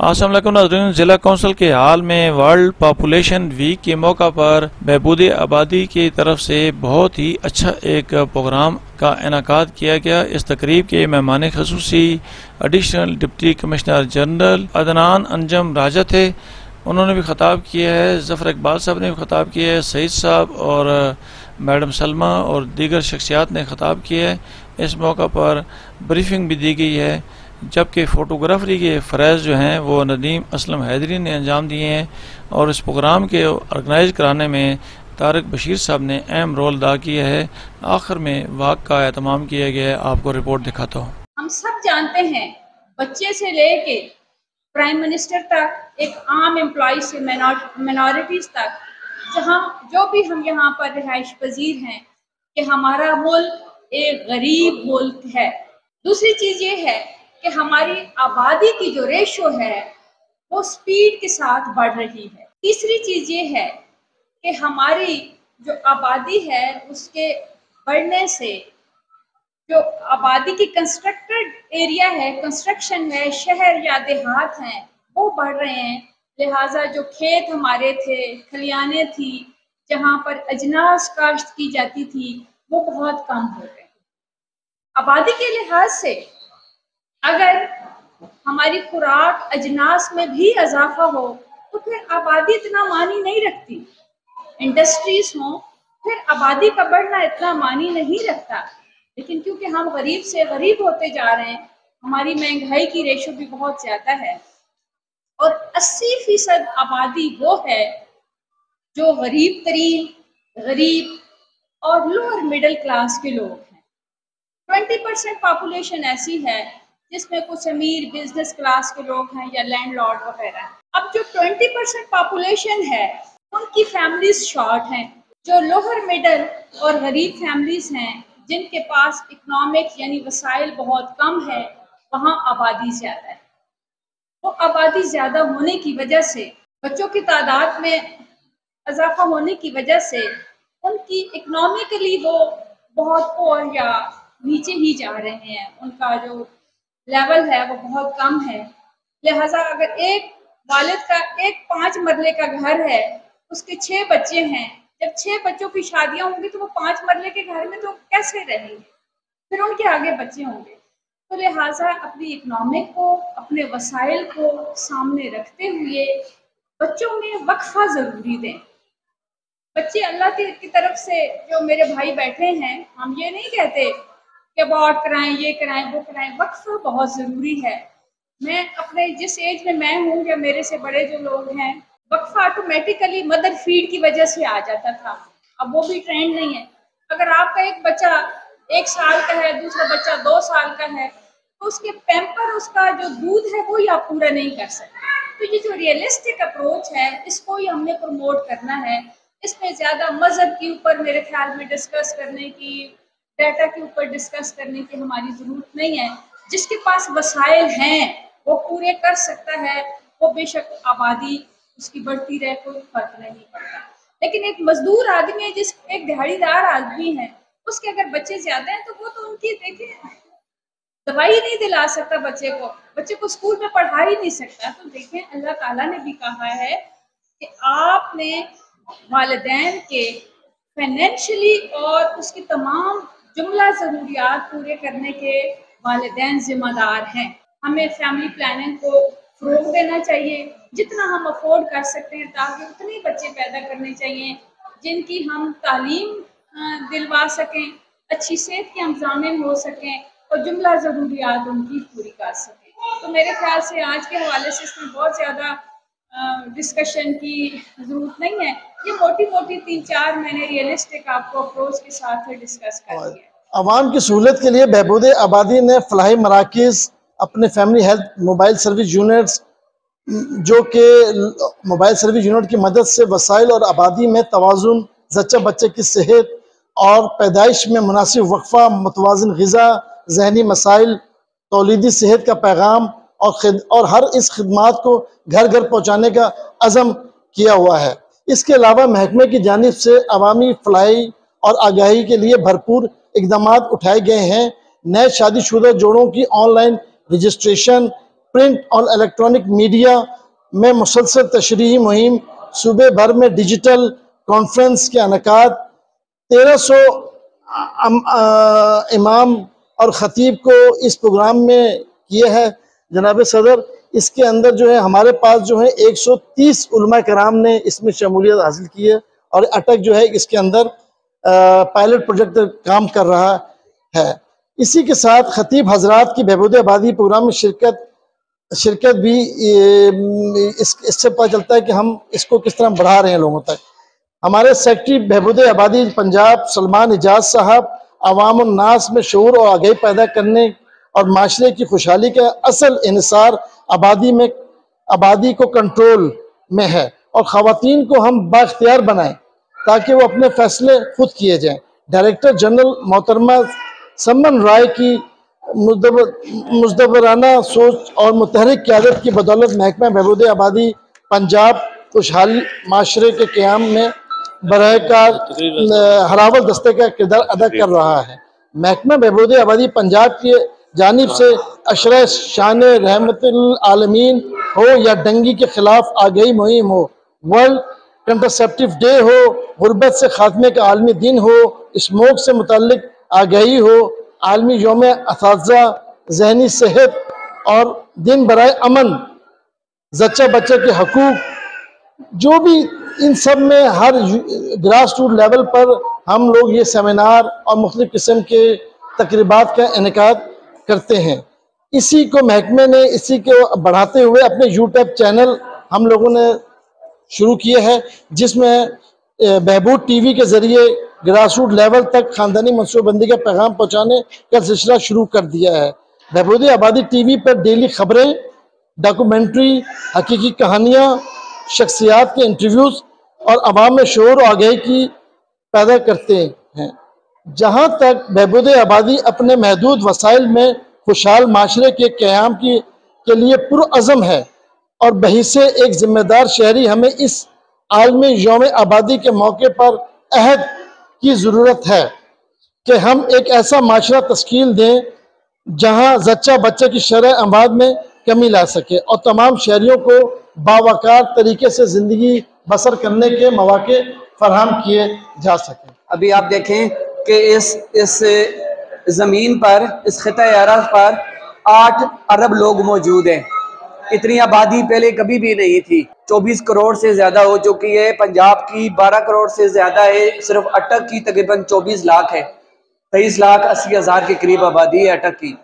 अस्सलाम वालेकुम नाज़रीन, जिला कौंसिल के हाल में वर्ल्ड पॉपुलेशन वीक के मौका पर बहबूद आबादी की तरफ से बहुत ही अच्छा एक प्रोग्राम का इनेकाद किया गया। इस तकरीब के मेहमान खसूसी additional deputy commissioner general Adnan Anjam Raja थे। उन्होंने भी खिताब किया है, जफ़र इकबाल साहब ने भी खिताब किया है, सईद साहब और मैडम सलमा और दीगर शख्सियात ने खिताब किया है। इस मौका पर ब्रीफिंग भी दी गई है, जबकि फ़ोटोग्राफरी के फ़रज़ जो हैं वो नदीम असलम हैदरी ने अंजाम दिए हैं और इस प्रोग्राम के ऑर्गेनाइज कराने में तारिक बशीर साहब ने अहम रोल अदा किया है। आखिर में वाक़ का एहतमाम किया गया है। आपको रिपोर्ट दिखाता हूँ। हम सब जानते हैं, बच्चे से लेके प्राइम मिनिस्टर तक, एक आम एम्प्लॉय से मिनॉरिटीज़ तक, जहाँ जो भी हम यहाँ पर रिहाइश पजीर हैं, कि हमारा मुल्क एक गरीब मुल्क है। दूसरी चीज़ ये है कि हमारी आबादी की जो रेशो है वो स्पीड के साथ बढ़ रही है। तीसरी चीज़ ये है कि हमारी जो आबादी है उसके बढ़ने से जो आबादी की कंस्ट्रक्टेड एरिया है, कंस्ट्रक्शन है, शहर या देहात हैं, वो बढ़ रहे हैं। लिहाजा जो खेत हमारे थे, खलियानें थी, जहाँ पर अजनास काश्त की जाती थी, वो बहुत कम हो गए। आबादी के लिहाज से अगर हमारी खुराक अजनास में भी इजाफा हो तो फिर आबादी इतना मानी नहीं रखती। इंडस्ट्रीज हों, फिर आबादी का बढ़ना इतना मानी नहीं रखता। लेकिन क्योंकि हम गरीब से गरीब होते जा रहे हैं, हमारी महंगाई की रेशो भी बहुत ज़्यादा है और 80% आबादी वो है जो गरीब तरीन, गरीब और लोअर मिडिल क्लास के लोग हैं। 20% पॉपुलेशन ऐसी है जिसमें कुछ अमीर बिजनेस क्लास के लोग हैं या लैंडलॉर्ड वगैरह। अब जो 20% पॉपुलेशन है उनकी फैमिलीज शॉर्ट हैं। जो लोअर मिडिल और गरीब फैमिलीज हैं जिनके पास इकोनॉमिक यानी वसाइल बहुत कम है, वहाँ आबादी ज़्यादा है। वो आबादी ज़्यादा होने की वजह से, बच्चों की तादाद में इजाफा होने की वजह से उनकी इकोनॉमिकली वो बहुत पोर या नीचे ही जा रहे हैं। उनका जो लेवल है वो बहुत कम है। लिहाजा अगर एक वालिद का एक 5 मरले का घर है, उसके 6 बच्चे हैं, जब 6 बच्चों की शादियां होंगी तो वो 5 मरले के घर में तो कैसे रहेंगे, फिर उनके आगे बच्चे होंगे। तो लिहाजा अपनी इकोनॉमिक को, अपने वसाइल को सामने रखते हुए बच्चों में वक्फा ज़रूरी दें। बच्चे अल्लाह की तरफ से, जो मेरे भाई बैठे हैं, हम ये नहीं कहते कि अबॉर्ट कराएं, ये कराएं, वो कराएं। वक्फा बहुत ज़रूरी है। मैं अपने जिस एज में मैं हूँ या मेरे से बड़े जो लोग हैं, वक्फा ऑटोमेटिकली मदर फीड की वजह से आ जाता था। अब वो भी ट्रेंड नहीं है। अगर आपका एक बच्चा 1 साल का है, दूसरा बच्चा 2 साल का है, तो उसके पैम्पर, उसका जो दूध है वो ही आप पूरा नहीं कर सकते। तो ये जो रियलिस्टिक अप्रोच है, इसको ही हमने प्रमोट करना है। इसमें ज़्यादा मज़हब के ऊपर मेरे ख्याल में डिस्कस करने की, डाटा के ऊपर डिस्कस करने की हमारी ज़रूरत नहीं है। जिसके पास वसाइल हैं वो पूरे कर सकता है, वो बेशक आबादी उसकी बढ़ती रहे, कोई फर्क नहीं पड़ता। लेकिन एक मजदूर आदमी है, एक दिहाड़ीदार आदमी है, उसके अगर बच्चे ज़्यादा हैं तो वो तो उनकी देखें दवाई नहीं दिला सकता, बच्चे को स्कूल में पढ़ा ही नहीं सकता। तो देखें, अल्लाह ताला ने भी कहा है कि आपने वालिदैन के फाइनेंशियली और उसकी तमाम जुमला ज़रूरियात पूरे करने के वालिदैन ज़िम्मेदार हैं। हमें फैमिली प्लानिंग को फ़रोग़ देना चाहिए, जितना हम अफोर्ड कर सकते हैं, ताकि उतने बच्चे पैदा करने चाहिए जिनकी हम तालीम दिलवा सकें, अच्छी सेहत के हम ज़ामिन हो सकें और जुमला ज़रूरियात उनकी पूरी कर सकें। तो मेरे ख्याल से आज के हवाले से इसमें बहुत ज़्यादा डिस्कशन की ज़रूरत नहीं है। ये मोटी मोटी 3-4 मैंने रियलिस्टिक आपको अप्रोच के साथ डिस्कस कर दिया। आवाम की सहूलत के लिए बहबूद आबादी ने फलाही मराकिज़, अपने family health mobile service units, जो कि मोबाइल सर्विस यूनिट की मदद से वसाइल और आबादी में तवाज़ुन, जच्चा बच्चे की सेहत और पैदाइश में मुनासिब वक्फा, मुतवाज़िन ग़िज़ा, जहनी मसाइल, तौलीदी सेहत का पैगाम और हर इस खिदमात को घर घर पहुँचाने का अज़म किया हुआ है। इसके अलावा महकमे की जानिब से अवामी फलाही और आगाही के लिए भरपूर इक़दाम उठाए गए हैं। नए शादीशुदा जोड़ों की ऑनलाइन रजिस्ट्रेशन, प्रिंट और इलेक्ट्रॉनिक मीडिया में मुसलसल तशरीही मुहिम, सूबे भर में डिजिटल कॉन्फ्रेंस के अनकाद, 1300 इमाम और ख़तीब को इस प्रोग्राम में किए है जनाब सदर। इसके अंदर जो है हमारे पास जो है 130 उलमा कराम ने इसमें शमूलियत हासिल की है और अटक जो है इसके अंदर पायलट प्रोजेक्ट काम कर रहा है। इसी के साथ खतीब हजरात की बहबूद आबादी प्रोग्राम में शिरकत भी इससे पता चलता है कि हम इसको किस तरह बढ़ा रहे हैं लोगों तक। हमारे सेक्रेटरी बहबूद आबादी पंजाब सलमान एजाज साहब अवाम उन्नास में शऊर और आगाही पैदा करने और माशरे की खुशहाली का असल इन्हिसार आबादी को कंट्रोल में है और ख़वातीन को हम बाख्तियार बनाएं ताकि वो अपने फैसले खुद किए जाएं। डायरेक्टर जनरल मोहतरमा समन राय की मुजदबराना सोच और मुतहरिक क़यादत की बदौलत महकमा बहबूद आबादी पंजाब खुशहाल माशरे के क़याम में बरहकार हरावल दस्ते का किरदार अदा कर रहा है। महकमा बहबूद आबादी पंजाब की जानिब से अशरा शान रहमतुल आलमीन हो या डंगी के खिलाफ आगाही मुहिम हो, वर्ल्ड कंट्रासेप्टिव डे हो, गुर्बत से खात्मे का आलमी दिन हो, स्मोक से मुतल्लिक आगाही हो, आलमी यौम असातिज़ा, जहनी सेहत और दिन बराए अमन, जच्चा बच्चे के हकूक, जो भी इन सब में हर ग्रास रूट लेवल पर हम लोग ये सेमिनार और मुख्तलिफ किस्म के तकरीबात का इनेकाद करते हैं। इसी को महकमे ने इसी को बढ़ाते हुए अपने यूट्यूब चैनल हम लोगों ने शुरू किए हैं, जिसमें बहबूद टीवी के ज़रिए ग्रास रूट लेवल तक ख़ानदानी मनसूबबंदी का पैगाम पहुँचाने का सिलसिला शुरू कर दिया है। बहबूद आबादी टीवी पर डेली खबरें, डॉक्यूमेंट्री, हकीकी कहानियाँ, शख्सियात के इंटरव्यूज़ और आवाम में शऊर और आगाही की पैदा करते हैं। जहाँ तक बहबूद आबादी अपने महदूद वसाइल में खुशहाल माशरे के क़याम के लिए पुरअज़म है और बहिसे एक जिम्मेदार शहरी हमें इस आलमी यौम आबादी के मौके पर अहद की ज़रूरत है कि हम एक ऐसा माशरा तश्कील दें जहाँ जच्चा बच्चे की शरह अमवाद में कमी ला सके और तमाम शहरियों को बावकार तरीके से ज़िंदगी बसर करने के मौके फराहम किए जा सकें। अभी आप देखें कि इस ज़मीन पर, इस खिता अरब पर 8 अरब लोग मौजूद हैं। इतनी आबादी पहले कभी भी नहीं थी। 24 करोड़ से ज़्यादा हो चुकी है। पंजाब की 12 करोड़ से ज़्यादा है। सिर्फ अटक की तकरीबन 24 लाख है। 23,80,000 के करीब आबादी है अटक की।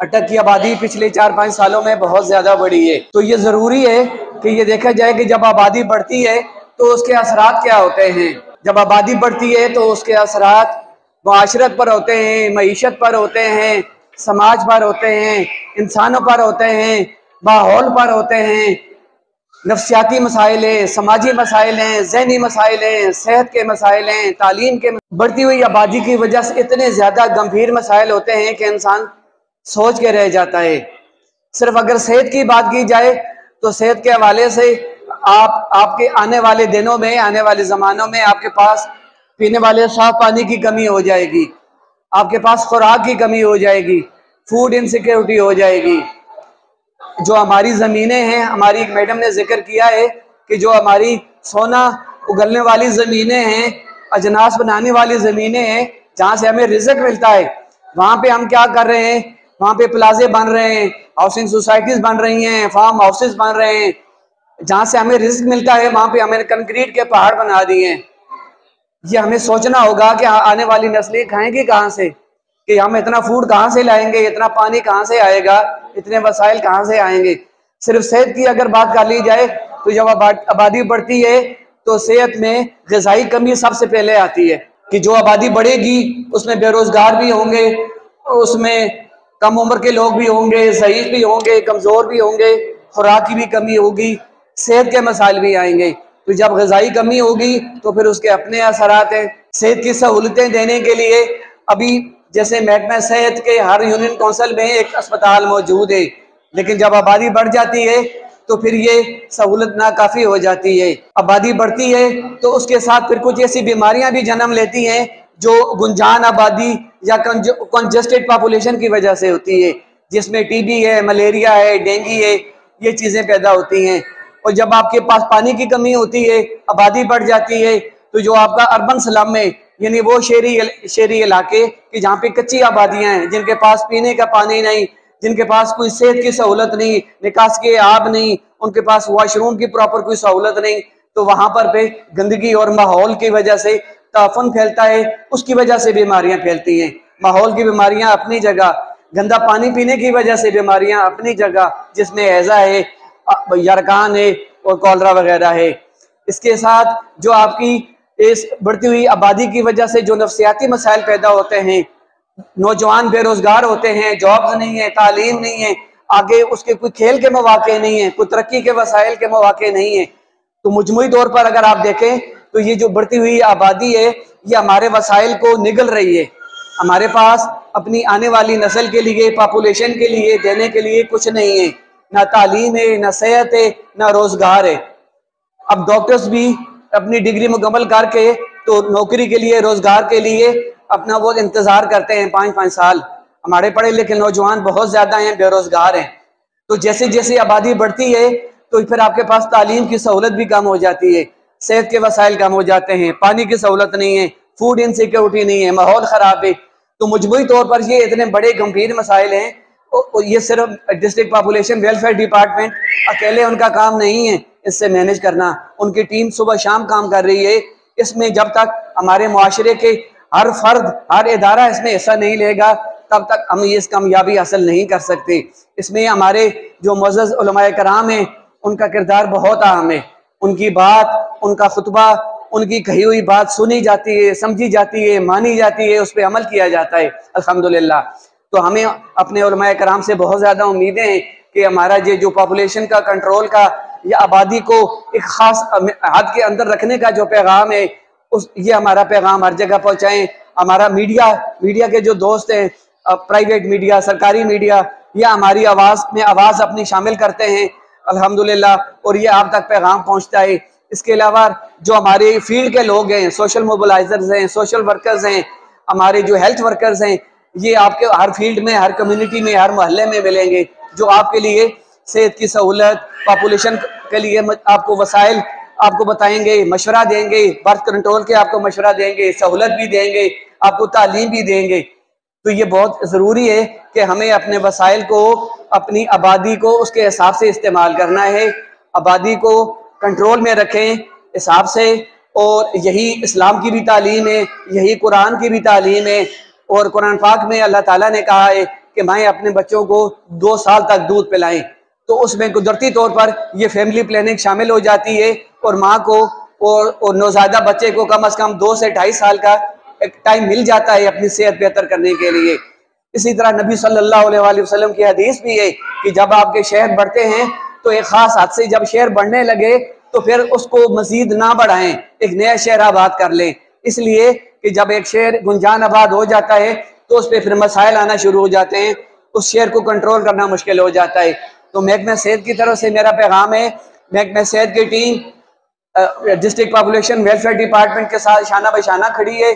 अटक की आबादी पिछले 4-5 सालों में बहुत ज़्यादा बढ़ी है। तो ये ज़रूरी है कि ये देखा जाए कि जब आबादी बढ़ती है तो उसके असरात क्या होते हैं। जब आबादी बढ़ती है तो उसके असरात माशरत पर होते हैं, मईशत पर होते हैं, समाज पर होते हैं, इंसानों पर होते हैं, माहौल पर होते हैं, नफ्सियाती मसाइल हैं, समाजी मसाइल हैं, जहनी मसाइल हैं, सेहत के मसाइल हैं, तालीम के। बढ़ती हुई आबादी की वजह से इतने ज़्यादा गंभीर मसाइल होते हैं कि इंसान सोच के रह जाता है। सिर्फ अगर सेहत की बात की जाए तो सेहत के हवाले से आपके आने वाले दिनों में, आने वाले ज़मानों में आपके पास पीने वाले साफ पानी की कमी हो जाएगी, आपके पास खुराक की कमी हो जाएगी, फूड इनसिक्योरिटी हो जाएगी। जो हमारी ज़मीनें हैं, हमारी एक मैडम ने जिक्र किया है कि जो हमारी सोना उगलने वाली ज़मीनें हैं, अजनास बनाने वाली ज़मीनें हैं, जहाँ से हमें रिज़्क मिलता है, वहाँ पे हम क्या कर रहे हैं, वहाँ पे प्लाजे बन रहे हैं, हाउसिंग सोसाइटीज़ बन रही हैं, फार्म हाउसेस बन रहे हैं। जहाँ से हमें रिज़्क मिलता है वहाँ पे हमने कंक्रीट के पहाड़ बना दिए हैं। ये हमें सोचना होगा कि आने वाली नस्लें खाएंगी कहाँ से, कि हम इतना फूड कहाँ से लाएंगे, इतना पानी कहाँ से आएगा, इतने वसाइल कहाँ से आएंगे। सिर्फ सेहत की अगर बात कर ली जाए तो जब आबादी बढ़ती है तो सेहत में ग़िज़ाई कमी सबसे पहले आती है कि जो आबादी बढ़ेगी उसमें बेरोज़गार भी होंगे, उसमें कम उम्र के लोग भी होंगे, ज़ईफ़ भी होंगे, कमज़ोर भी होंगे, खुराक की भी कमी होगी, सेहत के मसाइल भी आएंगे। तो जब ग़िज़ाई कमी होगी तो फिर उसके अपने असरात हैं। सेहत की सहूलतें देने के लिए अभी जैसे महकमा सेहत के हर यूनियन काउंसिल में एक अस्पताल मौजूद है, लेकिन जब आबादी बढ़ जाती है तो फिर ये सहूलत नाकाफ़ी हो जाती है। आबादी बढ़ती है तो उसके साथ फिर कुछ ऐसी बीमारियां भी जन्म लेती हैं जो गुंजान आबादी या कंजस्टेड पॉपुलेशन की वजह से होती है। जिसमें टीबी है, मलेरिया है, डेंगू है, ये चीज़ें पैदा होती हैं। और जब आपके पास पानी की कमी होती है, आबादी बढ़ जाती है, तो जो आपका अर्बन स्लम में, यानी वो शहरी इलाके कि जहाँ पे कच्ची आबादियाँ हैं, जिनके पास पीने का पानी नहीं, जिनके पास कोई सेहत की सहूलत नहीं, निकास के आब नहीं, उनके पास वॉशरूम की प्रॉपर कोई सहूलत नहीं, तो वहाँ पर पे गंदगी और माहौल की वजह से ताफन फैलता है, उसकी वजह से बीमारियाँ फैलती हैं। माहौल की बीमारियाँ अपनी जगह, गंदा पानी पीने की वजह से बीमारियाँ अपनी जगह, जिसमें हैजा है, यरकान है और कॉलरा वगैरह है। इसके साथ जो आपकी इस बढ़ती हुई आबादी की वजह से जो नफ्सियाती मसाइल पैदा होते हैं, नौजवान बेरोजगार होते हैं, जॉब्स नहीं है, तालीम नहीं है, आगे उसके कोई खेल के मौके नहीं है, कोई तरक्की के वसाइल के मौके नहीं है। तो मजमूई तौर पर अगर आप देखें तो ये जो बढ़ती हुई आबादी है, ये हमारे वसाइल को निगल रही है। हमारे पास अपनी आने वाली नस्ल के लिए, पॉपुलेशन के लिए देने के लिए कुछ नहीं है, ना तालीम है, ना सेहत है, ना रोजगार है। अब डॉक्टर्स भी अपनी डिग्री मुकम्मल करके तो नौकरी के लिए, रोजगार के लिए अपना वो इंतजार करते हैं 5-5 साल। हमारे पढ़े लिखे नौजवान बहुत ज्यादा हैं, बेरोजगार हैं। तो जैसे जैसे आबादी बढ़ती है तो फिर आपके पास तालीम की सहूलत भी कम हो जाती है, सेहत के वसाइल कम हो जाते हैं, पानी की सहूलत नहीं है, फूड इनसिक्योरिटी नहीं है, माहौल खराब है। तो मजबूरी तौर पर ये इतने बड़े गंभीर मसाइल हैं, और ये सिर्फ डिस्ट्रिक्ट पॉपुलेशन वेलफेयर डिपार्टमेंट अकेले उनका काम नहीं है इससे मैनेज करना। उनकी टीम सुबह शाम काम कर रही है। इसमें जब तक हमारे मुआशरे के हर फर्द, हर इदारा इसमें हिस्सा नहीं लेगा, तब तक हम ये कामयाबी हासिल नहीं कर सकते। इसमें हमारे जो मुअज़्ज़ज़ उलमाए कराम हैं, उनका किरदार बहुत अहम है। उनकी बात, उनका खुतबा, उनकी कही हुई बात सुनी जाती है, समझी जाती है, मानी जाती है, उस पर अमल किया जाता है अल्हम्दुलिल्लाह। तो हमें अपने उलमाए कराम से बहुत ज़्यादा उम्मीदें हैं कि हमारा ये जो पॉपुलेशन का कंट्रोल का या आबादी को एक ख़ास हद के अंदर रखने का जो पैगाम है, ये हमारा पैगाम हर जगह पहुँचाएँ। हमारा मीडिया के जो दोस्त हैं, प्राइवेट मीडिया, सरकारी मीडिया, या हमारी आवाज़ में आवाज़ अपनी शामिल करते हैं अल्हम्दुलिल्लाह, और ये आप तक पैगाम पहुँचता है। इसके अलावा जो हमारे फील्ड के लोग हैं, सोशल मोबिलाइजर्स हैं, सोशल वर्कर्स हैं, हमारे जो हेल्थ वर्कर्स हैं, ये आपके हर फील्ड में, हर कम्युनिटी में, हर मोहल्ले में मिलेंगे, जो आपके लिए सेहत की सहूलत, पॉपुलेशन के लिए आपको वसाइल आपको बताएंगे, मशवरा देंगे, बर्थ कंट्रोल के आपको मशवरा देंगे, सहूलत भी देंगे, आपको तालीम भी देंगे। तो ये बहुत ज़रूरी है कि हमें अपने वसाइल को, अपनी आबादी को उसके हिसाब से इस्तेमाल करना है। आबादी को कंट्रोल में रखें हिसाब से, और यही इस्लाम की भी तालीम है, यही कुरान की भी तालीम है। और कुरान पाक में अल्लाह ताला ने कहा है कि माएँ अपने बच्चों को 2 साल तक दूध पिलाएं। तो उसमें कुदरती तौर पर ये फैमिली प्लानिंग शामिल हो जाती है, और माँ को और नौज़ायदा बच्चे को कम से कम 2 से 2.5 साल का एक टाइम मिल जाता है अपनी सेहत बेहतर करने के लिए। इसी तरह नबी सल्लल्लाहु अलैहि वसल्लम की हदीस भी है कि जब आपके शहर बढ़ते हैं तो एक खास हद से जब शहर बढ़ने लगे तो फिर उसको मजीद ना बढ़ाएं, एक नया शहर आबाद कर लें। इसलिए कि जब एक शहर गुंजान आबाद हो जाता है तो उस पर फिर मसाइल आना शुरू हो जाते हैं, उस शहर को कंट्रोल करना मुश्किल हो जाता है। तो महकमा सेहत की तरफ से मेरा पैगाम है, महकमा सेहत की team district population welfare department के साथ शाना बशाना खड़ी है।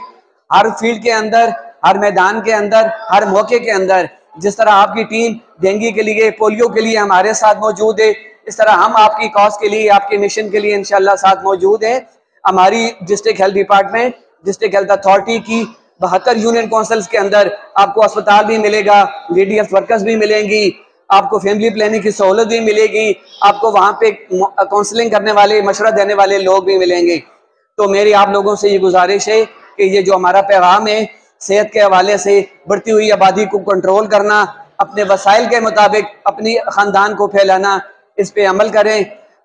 हर फील्ड के अंदर, हर मैदान के अंदर, हर मौके के अंदर, जिस तरह आपकी टीम डेंगू के लिए, पोलियो के लिए हमारे साथ मौजूद है, इस तरह हम आपकी कॉज के लिए, आपके मिशन के लिए इंशाल्लाह साथ मौजूद हैं। हमारी district health department, district health authority की 72 यूनियन काउंसिल्स के अंदर आपको अस्पताल भी मिलेगा, लेडी हेल्थ वर्कर्स भी मिलेंगी, आपको फैमिली प्लानिंग की सहूलत भी मिलेगी, आपको वहाँ पे काउंसलिंग करने वाले, मशवरा देने वाले लोग भी मिलेंगे। तो मेरी आप लोगों से ये गुजारिश है कि ये जो हमारा पैगाम है सेहत के हवाले से, बढ़ती हुई आबादी को कंट्रोल करना, अपने वसाइल के मुताबिक अपनी ख़ानदान को फैलाना, इस पे अमल करें।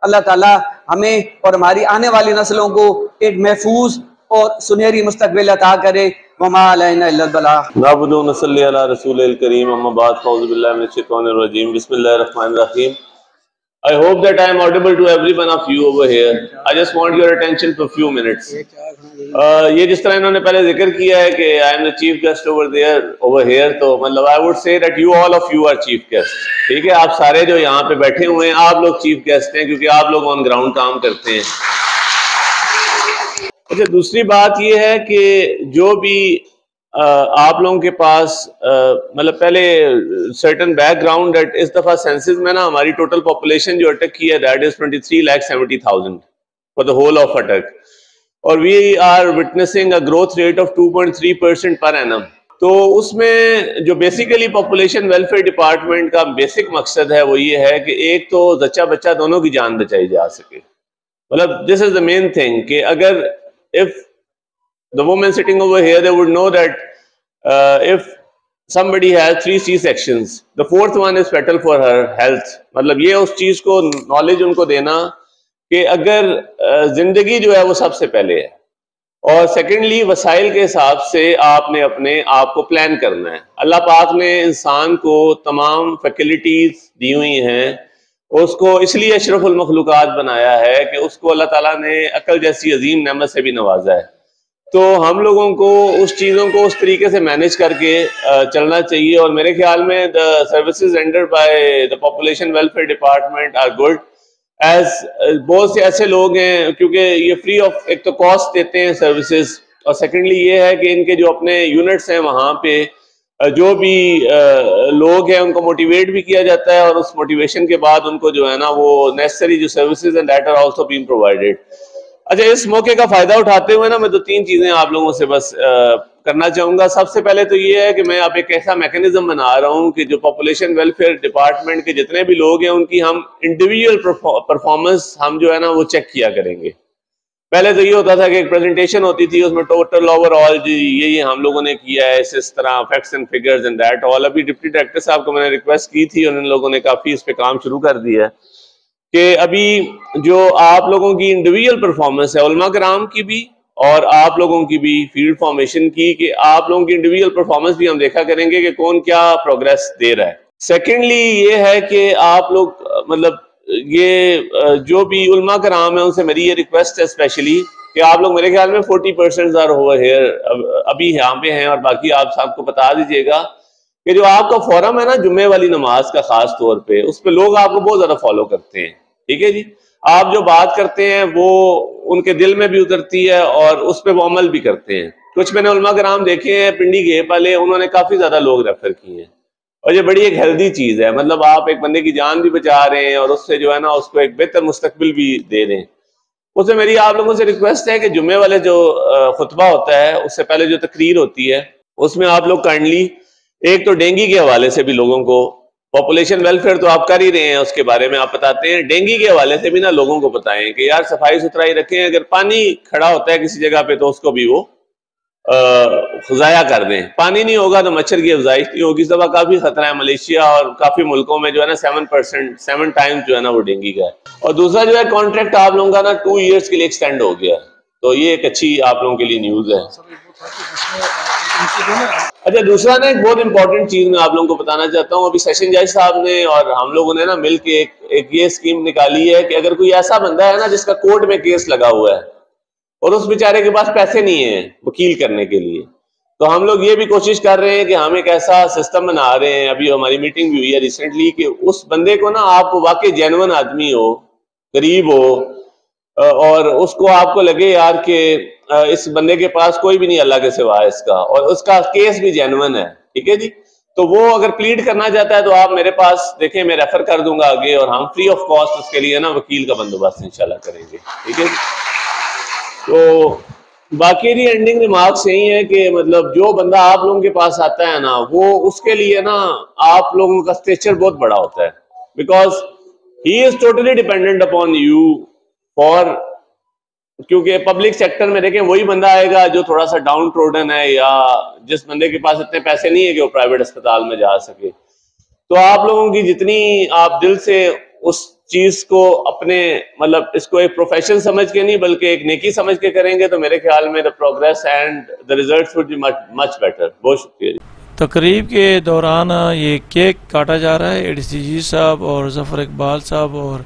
अल्लाह ताला हमें और हमारी आने वाली नस्लों को एक महफूज और सुनहरी मुस्तकबिल अता करे। वमा अलैना इल्लल बलाग। नअबुदु व नसल्ली अला रसूलिल करीम, अम्मा बाद, फ़अऊज़ु बिल्लाहि मिनश शैतानिर रजीम, बिस्मिल्लाहिर रहमानिर रहीम। I hope that I am audible to every one of you over here. I just want your attention for few minutes. ये जिस तरह इन्होंने पहले जिक्र किया है कि I am the chief guest over here, तो मतलब I would say that all of you are chief guests. ठीक है, आप सारे जो यहाँ पे बैठे हुए हैं, आप लोग चीफ गेस्ट हैं, क्योंकि आप लोग ऑन ग्राउंड काम करते हैं। अच्छा, दूसरी बात ये है कि जो भी आप लोगों के पास मतलब पहले सर्टन बैकग्राउंड दैट इस दफा सेंसस में ना हमारी टोटल पॉपुलेशन जो अटक की है that is 23,70,000 for the whole of Attock, और we are witnessing a growth rate of 2.3% per annum. तो उसमें जो बेसिकली पॉपुलेशन वेलफेयर डिपार्टमेंट का बेसिक मकसद है वो ये है कि एक तो जच्चा बच्चा दोनों की जान बचाई जा सके, मतलब this is the main thing कि अगर if the woman sitting over here, they would know that if somebody has 3 C-sections, the 4th one is fatal for her health। मतलब ये उस चीज को नॉलेज उनको देना कि अगर जिंदगी जो है वो सबसे पहले है, और सेकेंडली वसाइल के हिसाब से आपने अपने आप को प्लान करना है। अल्लाह पाक ने इंसान को तमाम फैसिलिटीज दी हुई हैं, उसको इसलिए अशरफुल मखलूकात बनाया है कि उसको अल्लाह ताला ने अकल जैसी अजीम नेमत से भी नवाजा है। तो हम लोगों को उस चीज़ों को उस तरीके से मैनेज करके चलना चाहिए, और मेरे ख्याल में the services rendered by the population welfare department are good, as बहुत से ऐसे लोग हैं क्योंकि ये फ्री ऑफ एक तो कॉस्ट देते हैं सर्विसेज, और सेकेंडली ये है कि इनके जो अपने यूनिट्स हैं वहाँ पे जो भी लोग हैं उनको मोटिवेट भी किया जाता है, और उस मोटिवेशन के बाद उनको जो है ना वो नेसेसरी जो services and that are also being provided. अच्छा, इस मौके का फायदा उठाते हुए ना मैं 2-3 चीजें आप लोगों से बस करना चाहूंगा। सबसे पहले तो ये है कि मैं अब एक ऐसा मैकेनिज्म बना रहा हूँ कि जो पॉपुलेशन वेलफेयर डिपार्टमेंट के जितने भी लोग हैं उनकी हम इंडिविजुअल परफॉर्मेंस हम जो है ना वो चेक किया करेंगे। पहले तो ये होता था कि एक प्रेजेंटेशन होती थी, उसमें टोटल ओवरऑल ये हम लोगों ने किया है इस तरह facts and figures and that all. अभी डिप्टी डायरेक्टर साहब को मैंने रिक्वेस्ट की थी और इन लोगों ने काफी इस पे काम शुरू कर दिया है कि अभी जो आप लोगों की इंडिविजुअल परफॉर्मेंस है उलमा कराम की भी और आप लोगों की भी फील्ड फॉर्मेशन की, कि आप लोगों की इंडिविजुअल परफॉर्मेंस भी हम देखा करेंगे कि कौन क्या प्रोग्रेस दे रहा है। सेकेंडली ये है कि आप लोग मतलब ये जो भी उलमा कराम है उनसे मेरी ये रिक्वेस्ट है स्पेशली कि आप लोग मेरे ख्याल में 40% आर ओवर हियर अभी यहाँ पे हैं, और बाकी आप सबको बता दीजिएगा कि जो आपका फोरम है ना जुम्मे वाली नमाज का, खास तौर पे उस पर लोग आपको बहुत ज्यादा फॉलो करते हैं। ठीक है जी, आप जो बात करते हैं वो उनके दिल में भी उतरती है और उस पर वो अमल भी करते हैं। कुछ मैंने उलमा कराम देखे हैं पिंडी गेप वाले, उन्होंने काफी ज्यादा लोग रेफर किए हैं, और ये बड़ी एक हेल्दी चीज है। मतलब आप एक बंदे की जान भी बचा रहे हैं और उससे जो है ना उसको एक बेहतर मुस्तकबिल भी दे रहे हैं। उससे मेरी आप लोगों से रिक्वेस्ट है कि जुम्मे वाले जो खुतबा होता है उससे पहले जो तकरीर होती है उसमें आप लोग काइंडली एक तो डेंगू के हवाले से भी लोगों को, पॉपुलेशन वेलफेयर तो आप कर ही रहे हैं उसके बारे में आप बताते हैं, डेंगू के हवाले से भी ना लोगों को बताएं कि यार सफाई सुथराई रखें। अगर पानी खड़ा होता है किसी जगह पे तो उसको भी वो ज़ाया कर दें। पानी नहीं होगा तो मच्छर की अफजाइश नहीं होगी। इस दफा काफी खतरा है मलेशिया और काफी मुल्कों में जो है ना 7 टाइम्स जो है ना वो डेंगू का है। और दूसरा जो है कॉन्ट्रैक्ट आप लोगों का ना 2 ईयर्स के लिए एक्सटेंड हो गया, तो ये एक अच्छी आप लोगों के लिए न्यूज है। अच्छा, दूसरा ना एक बहुत इंपॉर्टेंट चीज मैं आप लोगों को बताना चाहता हूँ। अभी सेशन जज साहब ने और हम लोगों ने ना मिल के एक ये स्कीम निकाली है कि अगर कोई ऐसा बंदा है ना जिसका कोर्ट में केस लगा हुआ है और उस बेचारे के पास पैसे नहीं है वकील करने के लिए, तो हम लोग ये भी कोशिश कर रहे हैं कि हम एक ऐसा सिस्टम बना रहे हैं, अभी हमारी मीटिंग भी हुई है रिसेंटली, कि उस बंदे को ना आप वाकई जेन्युइन आदमी हो, गरीब हो और उसको आपको लगे यार कि इस बंदे के पास कोई भी नहीं अल्लाह के सिवा इसका, और उसका केस भी जेन्युइन है, ठीक है जी, तो वो अगर प्लीड करना चाहता है तो आप मेरे पास देखें, मैं रेफर कर दूंगा आगे और हम फ्री ऑफ कॉस्ट उसके लिए ना वकील का बंदोबस्त इंशाल्लाह करेंगे। ठीक है, तो बाकी दी एंडिंग रिमार्क्स यही है कि मतलब जो बंदा आप लोगों के पास आता है ना वो उसके लिए ना आप लोगों का स्टेचर बहुत बड़ा होता है, because he is totally dependent upon you for, क्योंकि पब्लिक सेक्टर में देखें वही बंदा आएगा जो थोड़ा सा डाउन ट्रोडन है या जिस बंदे के पास इतने पैसे नहीं है कि वो प्राइवेट अस्पताल में जा सके। तो आप लोगों की जितनी आप दिल से उस चीज को अपने मतलब इसको एक प्रोफेशन समझ के नहीं बल्कि एक नेकी समझ के करेंगे तो मेरे ख्याल में the progress and the results would be much better. बहुत शुक्रिया। तकरीब के दौरान ये केक काटा जा रहा है। एडीसीजी साहब और जफर इकबाल साहब और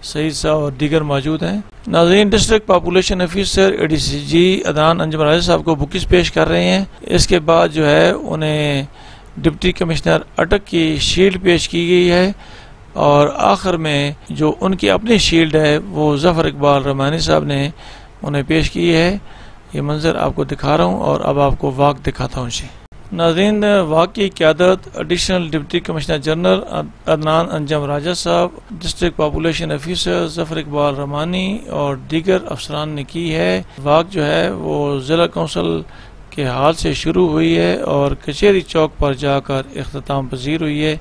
सईद साहब और दीगर मौजूद हैं। नाज़रीन, district population officer ADCG Adnan Anjum Raja साहब को बुकिस पेश कर रहे हैं। इसके बाद जो है उन्हें डिप्टी कमिश्नर अटक की शील्ड पेश की गई है और आखिर में जो उनकी अपनी शील्ड है वो जफर इकबाल रहमानी साहब ने उन्हें पेश की है। ये मंजर आपको दिखा रहा हूँ और अब आपको वाक दिखाता हूँ। नाज़रीन, वाक की क़यादत additional deputy commissioner general Adnan Anjam Raja साहब, district population officer Zafar Iqbal Ramani और दीगर अफसरान ने की है। वाक जो है वो ज़िला कौंसल के हाल से शुरू हुई है और कचहरी चौक पर जाकर इख्तिताम पजीर हुई है।